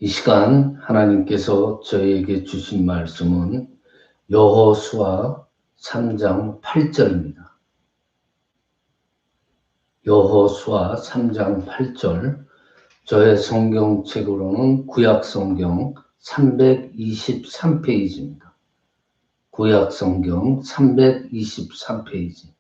이 시간 하나님께서 저희에게 주신 말씀은 여호수아 3장 8절입니다. 여호수아 3장 8절, 저의 성경책으로는 구약성경 323페이지입니다. 구약성경 323페이지.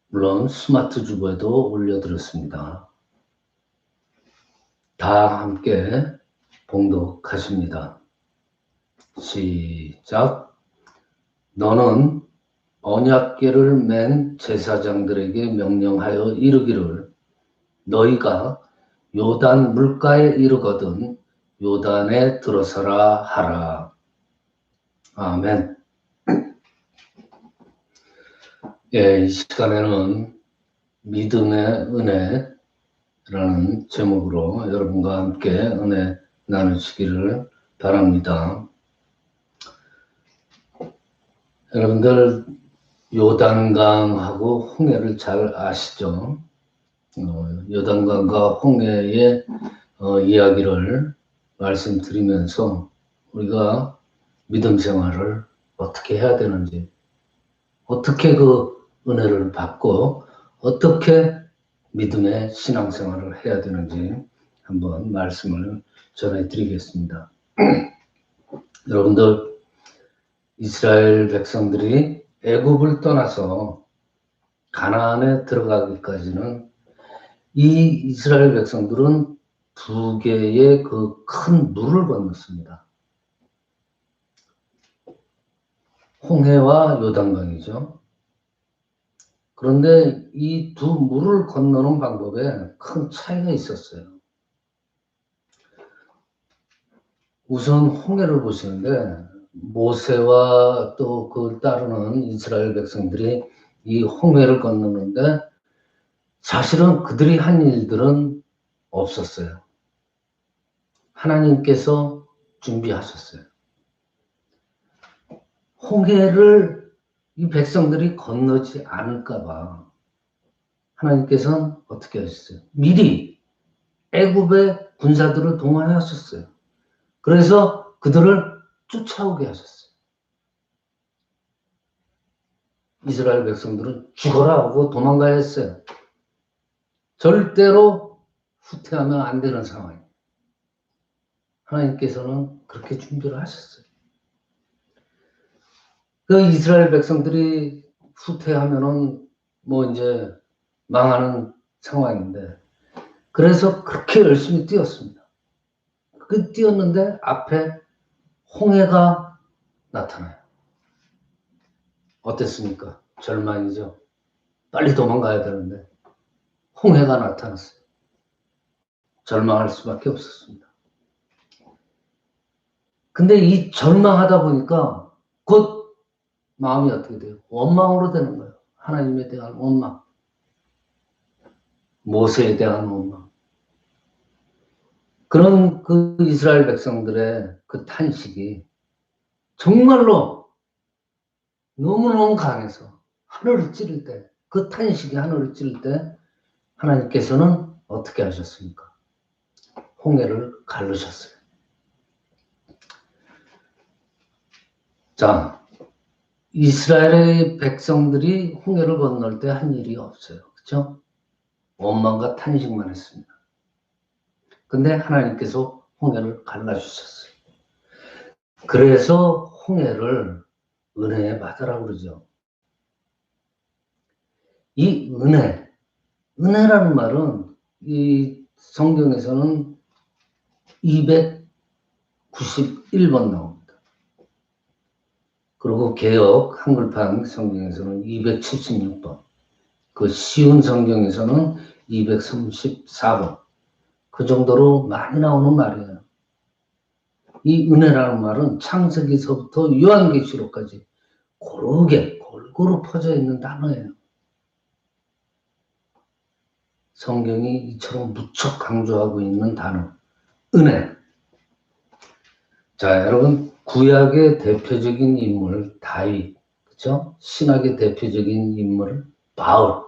물론 스마트 주보에도 올려드렸습니다. 다 함께 봉독하십니다. 시작. 너는 언약궤를 맨 제사장들에게 명령하여 이르기를, 너희가 요단 물가에 이르거든 요단에 들어서라 하라. 아멘. 이 시간에는 믿음의 은혜라는 제목으로 여러분과 함께 은혜 나누시기를 바랍니다. 여러분들 요단강하고 홍해를 잘 아시죠? 요단강과 홍해의 이야기를 말씀드리면서 우리가 믿음 생활을 어떻게 해야 되는지, 어떻게 그 은혜를 받고 어떻게 믿음의 신앙생활을 해야 되는지 한번 말씀을 전해드리겠습니다. 여러분들, 이스라엘 백성들이 애굽을 떠나서 가나안에 들어가기까지는 이 이스라엘 백성들은 두 개의 그 큰 물을 건넜습니다. 홍해와 요단강이죠. 그런데 이 두 물을 건너는 방법에 큰 차이가 있었어요. 우선 홍해를 보시는데 모세와 또 그 따르는 이스라엘 백성들이 이 홍해를 건너는데 사실은 그들이 한 일들은 없었어요. 하나님께서 준비하셨어요. 홍해를 이 백성들이 건너지 않을까봐 하나님께서는 어떻게 하셨어요? 미리 애굽의 군사들을 동원하셨어요. 그래서 그들을 쫓아오게 하셨어요. 이스라엘 백성들은 죽어라 하고 도망가야 했어요. 절대로 후퇴하면 안 되는 상황이에요. 하나님께서는 그렇게 준비를 하셨어요. 그 이스라엘 백성들이 후퇴하면은 뭐 이제 망하는 상황인데, 그래서 그렇게 열심히 뛰었습니다. 그 뛰었는데 앞에 홍해가 나타나요. 어땠습니까? 절망이죠. 빨리 도망가야 되는데 홍해가 나타났어요. 절망할 수밖에 없었습니다. 근데 이 절망하다 보니까 곧 마음이 어떻게 돼요? 원망으로 되는 거예요. 하나님에 대한 원망, 모세에 대한 원망. 그런 그 이스라엘 백성들의 그 탄식이 정말로 너무너무 강해서 하늘을 찌를 때, 그 탄식이 하늘을 찌를 때 하나님께서는 어떻게 하셨습니까? 홍해를 가르셨어요. 자, 이스라엘의 백성들이 홍해를 건널 때 한 일이 없어요. 그렇죠? 원망과 탄식만 했습니다. 근데 하나님께서 홍해를 갈라주셨어요. 그래서 홍해를 은혜의 바다라고 그러죠. 이 은혜라는 말은 이 성경에서는 291번 나옵니다. 그리고 개역 한글판 성경에서는 276번, 그 쉬운 성경에서는 234번, 그 정도로 많이 나오는 말이에요. 이 은혜라는 말은 창세기서부터 요한계시록까지 고르게 골고루 퍼져 있는 단어예요. 성경이 이처럼 무척 강조하고 있는 단어, 은혜. 자, 여러분, 구약의 대표적인 인물 다윗, 그렇죠? 신학의 대표적인 인물 바울.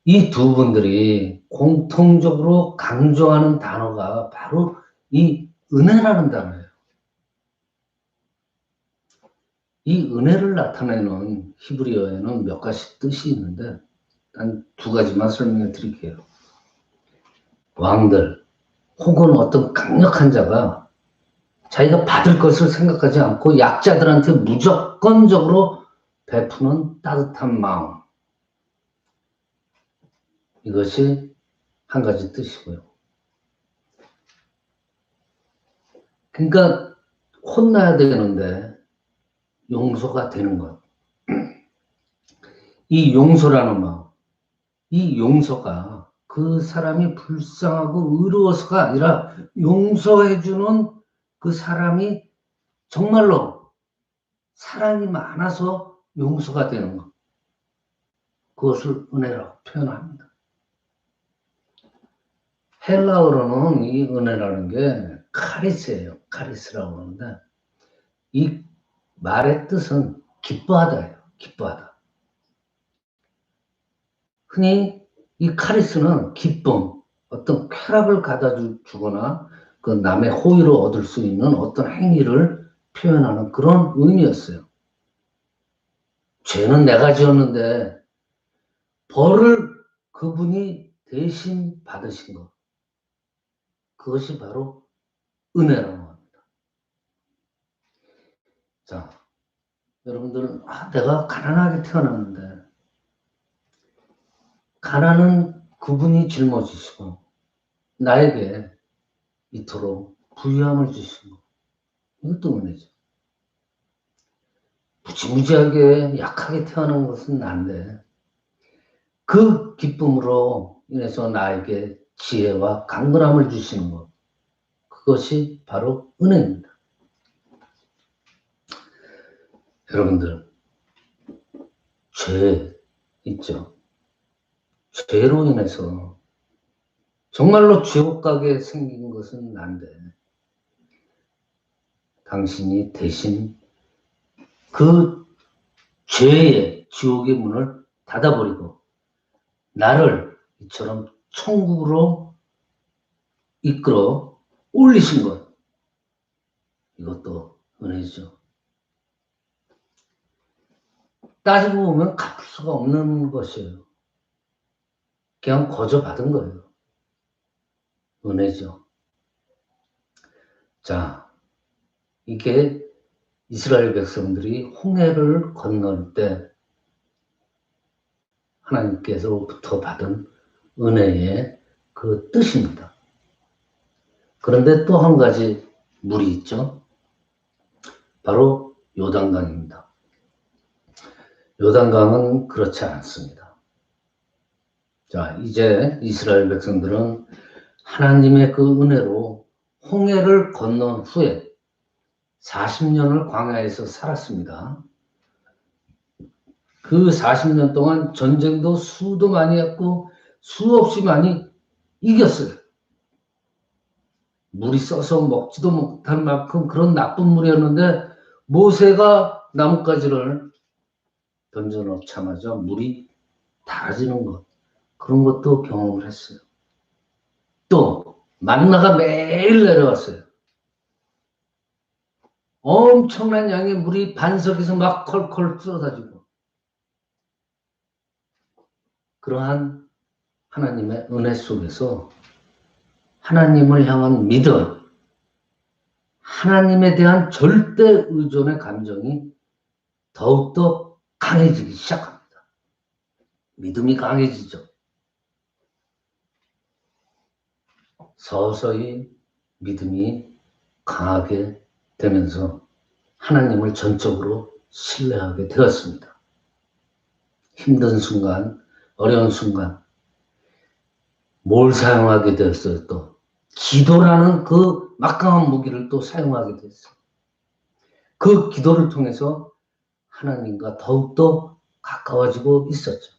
이 두 분들이 공통적으로 강조하는 단어가 바로 이 은혜라는 단어예요. 이 은혜를 나타내는 히브리어에는 몇 가지 뜻이 있는데 한 두 가지만 설명해 드릴게요. 왕들 혹은 어떤 강력한 자가 자기가 받을 것을 생각하지 않고 약자들한테 무조건적으로 베푸는 따뜻한 마음. 이것이 한 가지 뜻이고요. 그러니까 혼나야 되는데 용서가 되는 것. 이 용서라는 마음. 이 용서가 그 사람이 불쌍하고 의로워서가 아니라 용서해주는 그 사람이 정말로 사랑이 많아서 용서가 되는 것. 그것을 은혜라고 표현합니다. 헬라어로는 이 은혜라는 게 카리스예요. 카리스라고 하는데 이 말의 뜻은 기뻐하다예요. 기뻐하다. 흔히 이 카리스는 기쁨, 어떤 쾌락을 가다 주거나 그 남의 호의를 얻을 수 있는 어떤 행위를 표현하는 그런 의미였어요. 죄는 내가 지었는데 벌을 그분이 대신 받으신 것. 그것이 바로 은혜라고 합니다. 자, 여러분들, 내가 가난하게 태어났는데 가난은 그분이 짊어지시고 나에게 이토록 부유함을 주신 것. 이것도 은혜죠. 무지무지하게 약하게 태어난 것은 난데 그 기쁨으로 인해서 나에게 지혜와 강건함을 주시는 것. 그것이 바로 은혜입니다. 여러분들, 죄 있죠. 죄로 인해서 정말로 지옥 가게 생긴 것은 난데 당신이 대신 그 죄의 지옥의 문을 닫아버리고 나를 이처럼 천국으로 이끌어 올리신 것. 이것도 은혜죠. 따지고 보면 갚을 수가 없는 것이에요. 그냥 거저 받은 거예요. 은혜죠. 자, 이게 이스라엘 백성들이 홍해를 건널 때 하나님께서부터 받은 은혜의 그 뜻입니다. 그런데 또 한 가지 물이 있죠. 바로 요단강입니다. 요단강은 그렇지 않습니다. 자, 이제 이스라엘 백성들은 하나님의 그 은혜로 홍해를 건넌 후에 40년을 광야에서 살았습니다. 그 40년 동안 전쟁도 수도 많이 했고 수없이 많이 이겼어요. 물이 써서 먹지도 못할 만큼 그런 나쁜 물이었는데 모세가 나뭇가지를 던져놓자마자 물이 달아지는 것. 그런 것도 경험을 했어요. 또 만나가 매일 내려왔어요. 엄청난 양의 물이 반석에서 막 컬컬 쏟아지고 그러한 하나님의 은혜 속에서 하나님을 향한 믿음, 하나님에 대한 절대 의존의 감정이 더욱더 강해지기 시작합니다. 믿음이 강해지죠. 서서히 믿음이 강하게 되면서 하나님을 전적으로 신뢰하게 되었습니다. 힘든 순간, 어려운 순간 뭘 사용하게 되었어요? 또 기도라는 그 막강한 무기를 또 사용하게 됐어요. 그 기도를 통해서 하나님과 더욱더 가까워지고 있었죠.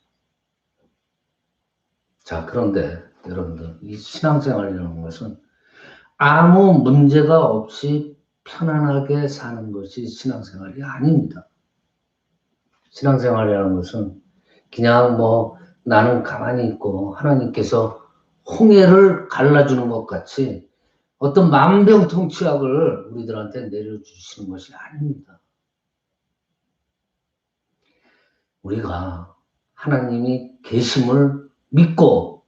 자, 그런데 여러분들, 이 신앙생활이라는 것은 아무 문제가 없이 편안하게 사는 것이 신앙생활이 아닙니다. 신앙생활이라는 것은 그냥 나는 가만히 있고 하나님께서 홍해를 갈라주는 것 같이 어떤 만병통치약을 우리들한테 내려주시는 것이 아닙니다. 우리가 하나님이 계심을 믿고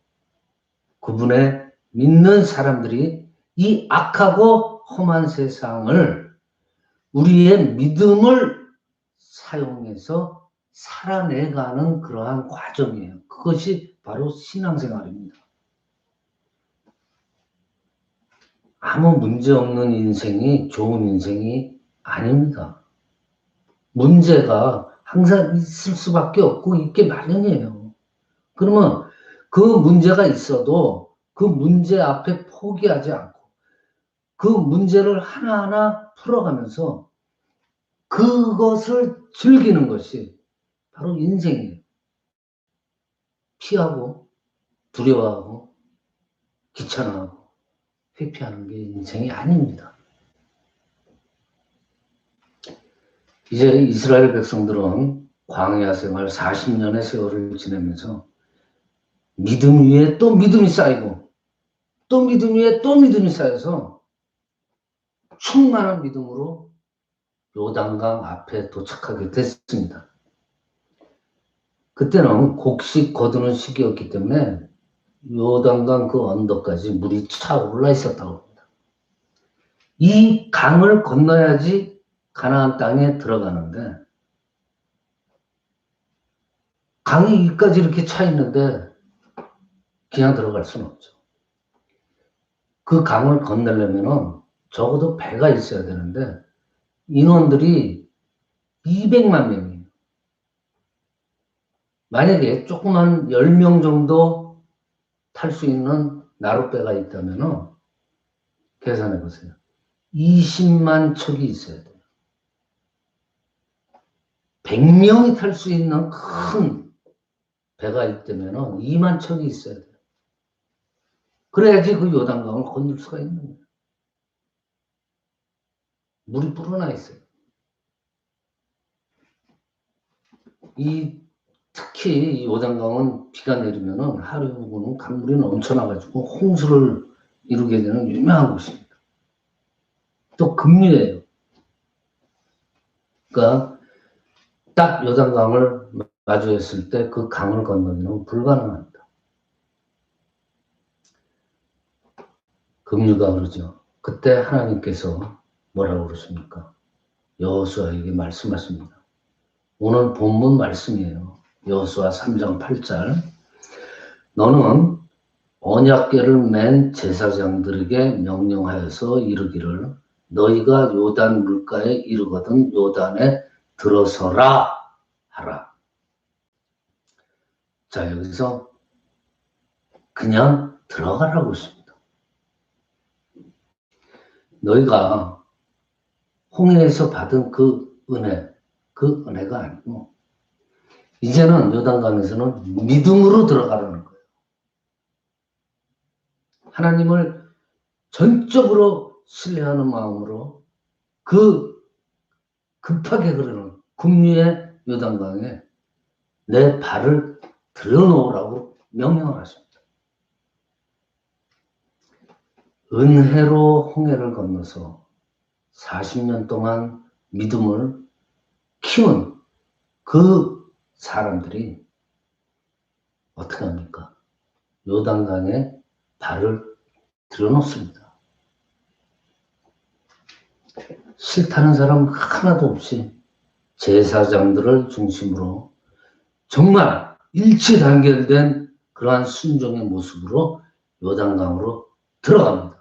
그분의 믿는 사람들이 이 악하고 험한 세상을 우리의 믿음을 사용해서 살아내가는 그러한 과정이에요. 그것이 바로 신앙생활입니다. 아무 문제 없는 인생이 좋은 인생이 아닙니다. 문제가 항상 있을 수밖에 없고 있게 마련이에요. 그러면 그 문제가 있어도 그 문제 앞에 포기하지 않고 그 문제를 하나하나 풀어가면서 그것을 즐기는 것이 바로 인생이에요. 피하고 두려워하고 귀찮아하고 회피하는 게 인생이 아닙니다. 이제 이스라엘 백성들은 광야 생활 40년의 세월을 지내면서 믿음 위에 또 믿음이 쌓이고 또 믿음 위에 또 믿음이 쌓여서 충만한 믿음으로 요단강 앞에 도착하게 됐습니다. 그때는 곡식 거두는 시기였기 때문에 요단강 그 언덕까지 물이 차올라 있었다고 합니다. 이 강을 건너야지 가나안 땅에 들어가는데 강이 이까지 이렇게 차 있는데 그냥 들어갈 수는 없죠. 그 강을 건너려면 적어도 배가 있어야 되는데 인원들이 200만 명이에요. 만약에 조그만 10명 정도 탈 수 있는 나룻배가 있다면 계산해 보세요. 20만 척이 있어야 돼요. 100명이 탈 수 있는 큰 배가 있다면 2만 척이 있어야 돼요. 그래야지 그 요단강을 건널 수가 있는 거예요. 물이 불어나 있어요. 특히 요단강은 비가 내리면 하류 부분은 강물이 넘쳐나가지고 홍수를 이루게 되는 유명한 곳입니다. 또 급류예요. 그러니까 딱 요단강을 마주했을 때 그 강을 건너기는 불가능합니다. 급류가 그러죠. 그때 하나님께서 뭐라고 그러십니까? 여호수아에게 말씀하십니다. 오늘 본문 말씀이에요. 여호수아 3장 8절. 너는 언약궤를 맨 제사장들에게 명령하여서 이르기를 너희가 요단 물가에 이르거든 요단에 들어서라 하라. 자, 여기서 그냥 들어가라고 했습니다. 너희가 홍해에서 받은 그 은혜가 아니고 이제는 요단강에서는 믿음으로 들어가라는 거예요. 하나님을 전적으로 신뢰하는 마음으로 그 급하게 흐르는 급류의 요단강에 내 발을 들여놓으라고 명령을 하십니다. 은혜로 홍해를 건너서 40년 동안 믿음을 키운 그 사람들이 어떻게 합니까? 요단강에 발을 들여놓습니다. 싫다는 사람 하나도 없이 제사장들을 중심으로 정말 일치단결된 그러한 순종의 모습으로 요단강으로 들어갑니다.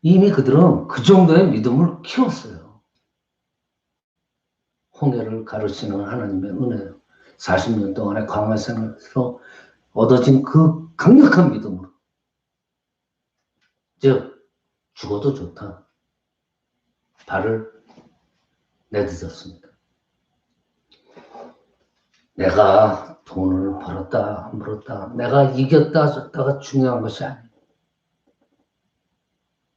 이미 그들은 그 정도의 믿음을 키웠어요. 홍해를 가르치는 하나님의 은혜요. 40년 동안의 광야 생활에서 얻어진 그 강력한 믿음으로. 즉, 죽어도 좋다. 발을 내딛었습니다. 내가 돈을 벌었다, 안 벌었다, 내가 이겼다, 졌다가 중요한 것이 아니에요.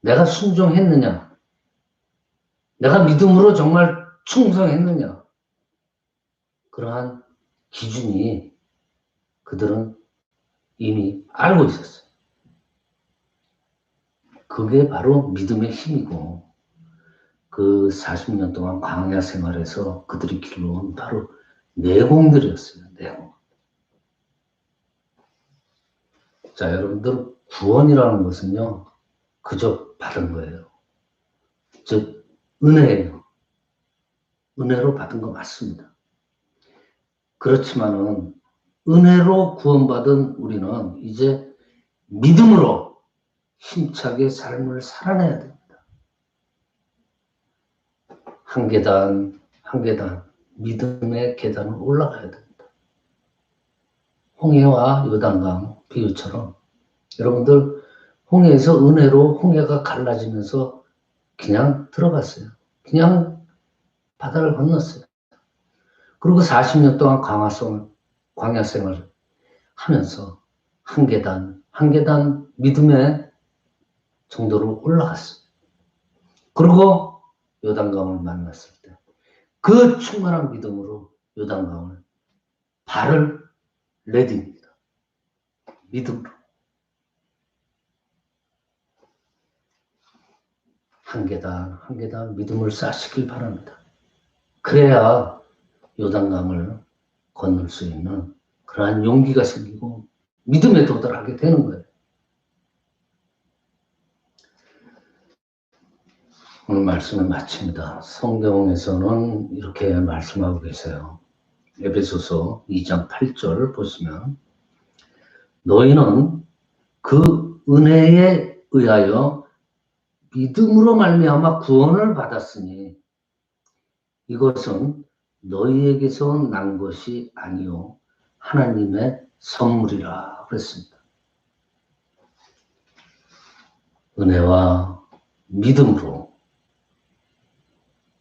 내가 순종했느냐? 내가 믿음으로 정말 충성했느냐? 그러한 기준이 그들은 이미 알고 있었어요. 그게 바로 믿음의 힘이고 그 40년 동안 광야 생활에서 그들이 길러온 바로 내공들이었어요. 내공. 자, 여러분들 구원이라는 것은요. 그저 받은 거예요. 즉 은혜예요. 은혜로 받은 거 맞습니다. 그렇지만은 은혜로 구원받은 우리는 이제 믿음으로 힘차게 삶을 살아내야 됩니다. 한 계단 한 계단 믿음의 계단을 올라가야 됩니다. 홍해와 요단강 비유처럼 여러분들 홍해에서 은혜로 홍해가 갈라지면서 그냥 들어갔어요. 그냥 바다를 건넜어요. 그리고 40년 동안 광야 생활을 하면서 한 계단 한 계단 믿음의 정도로 올라갔어요. 그리고 요단강을 만났을 때 그 충만한 믿음으로 요단강을 발을 내딛니다. 믿음으로. 한 계단 한 계단 믿음을 쌓으시길 바랍니다. 그래야 요단강을 건널 수 있는 그러한 용기가 생기고 믿음에 도달하게 되는 거예요. 오늘 말씀을 마칩니다. 성경에서는 이렇게 말씀하고 계세요. 에베소서 2장 8절을 보시면 너희는 그 은혜에 의하여 믿음으로 말미암아 구원을 받았으니 이것은 너희에게서 난 것이 아니요 하나님의 선물이라 그랬습니다. 은혜와 믿음으로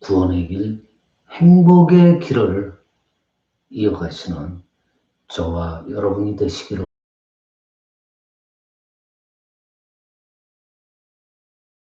구원의 길, 행복의 길을 이어가시는 저와 여러분이 되시기를